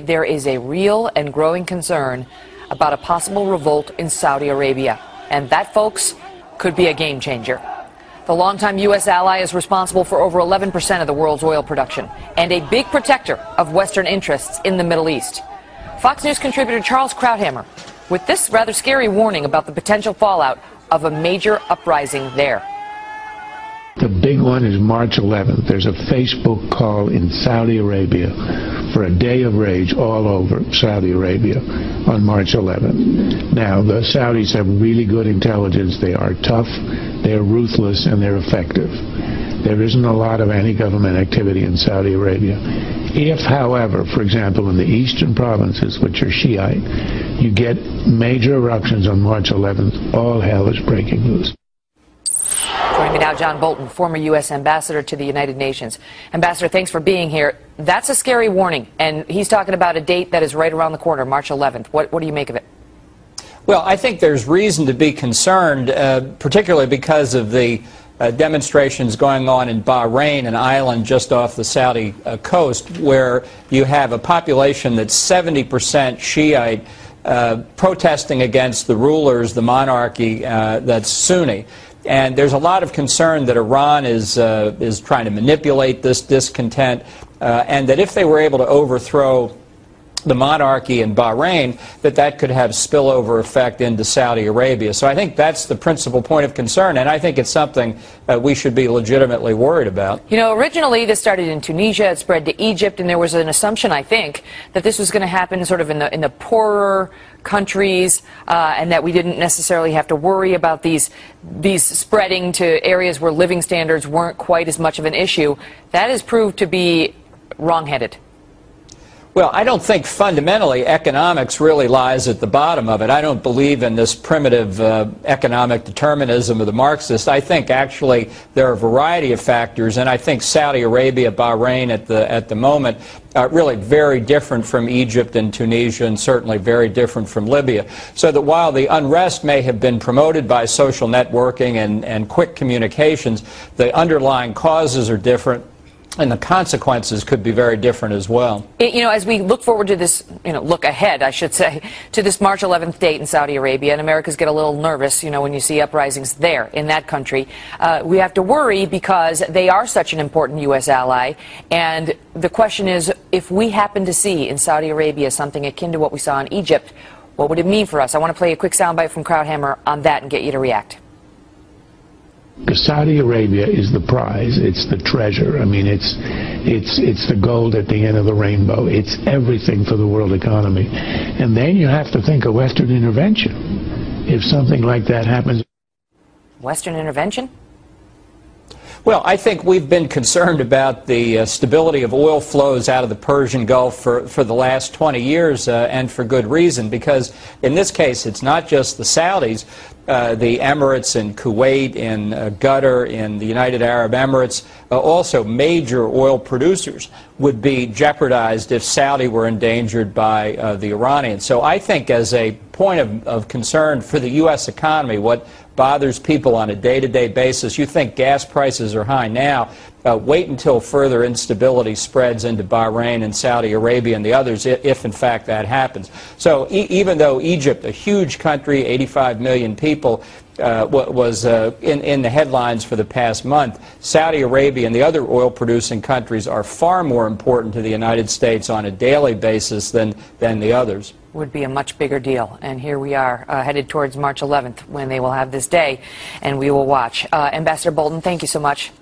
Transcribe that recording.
There is a real and growing concern about a possible revolt in Saudi Arabia. And that, folks, could be a game changer. The longtime U.S. ally is responsible for over 11% of the world's oil production and a big protector of Western interests in the Middle East. Fox News contributor Charles Krauthammer with this rather scary warning about the potential fallout of a major uprising there. The big one is March 11th. There's a Facebook call in Saudi Arabia for a day of rage all over Saudi Arabia on March 11th. Now, the Saudis have really good intelligence. They are tough, they're ruthless, and they're effective. There isn't a lot of anti-government activity in Saudi Arabia. If, however, for example, in the eastern provinces, which are Shiite, you get major eruptions on March 11th, all hell is breaking loose. Joining me now, John Bolton, former U.S. ambassador to the United Nations. Ambassador, thanks for being here. That's a scary warning, and he's talking about a date that is right around the corner, March 11th. What do you make of it? Well, I think there's reason to be concerned, particularly because of the demonstrations going on in Bahrain, an island just off the Saudi coast, where you have a population that's 70% Shiite protesting against the rulers, the monarchy that's Sunni. And there's a lot of concern that Iran is trying to manipulate this discontent, and that if they were able to overthrow the monarchy in Bahrain, that could have spillover effect into Saudi Arabia. So I think that's the principal point of concern, and I think it's something we should be legitimately worried about. You know, originally this started in Tunisia, it spread to Egypt, and there was an assumption, I think, that this was going to happen sort of in the poorer countries, and that we didn't necessarily have to worry about these spreading to areas where living standards weren't quite as much of an issue. That has proved to be wrong-headed. Well, I don't think fundamentally economics really lies at the bottom of it. I don't believe in this primitive economic determinism of the Marxists. I think actually there are a variety of factors, and I think Saudi Arabia, Bahrain at the moment are really very different from Egypt and Tunisia, and certainly very different from Libya. So that while the unrest may have been promoted by social networking and quick communications, the underlying causes are different. And the consequences could be very different as well. You know, as we look forward to this, look ahead, I should say, to this March 11th date in Saudi Arabia, and Americans get a little nervous, when you see uprisings there in that country. We have to worry because they are such an important U.S. ally. And the question is, if we happen to see in Saudi Arabia something akin to what we saw in Egypt, what would it mean for us? I want to play a quick soundbite from Krauthammer on that and get you to react. Saudi Arabia is the prize. It's the treasure. I mean, it's the gold at the end of the rainbow. It's everything for the world economy. And then you have to think of Western intervention if something like that happens. Western intervention? Well, I think we've been concerned about the stability of oil flows out of the Persian Gulf for the last 20 years, and for good reason, because in this case it's not just the Saudis. The Emirates in Kuwait, in Qatar, in the United Arab Emirates, also major oil producers would be jeopardized if Saudi were endangered by the Iranians. So I think as a point of concern for the U.S. economy, what bothers people on a day-to-day basis, you think gas prices are high now, wait until further instability spreads into Bahrain and Saudi Arabia and the others, if in fact that happens. So even though Egypt, a huge country, 85 million people, was in the headlines for the past month, Saudi Arabia and the other oil-producing countries are far more important to the United States on a daily basis than the others. Would be a much bigger deal. And here we are headed towards March 11th when they will have this day, and we will watch. Ambassador Bolton, thank you so much.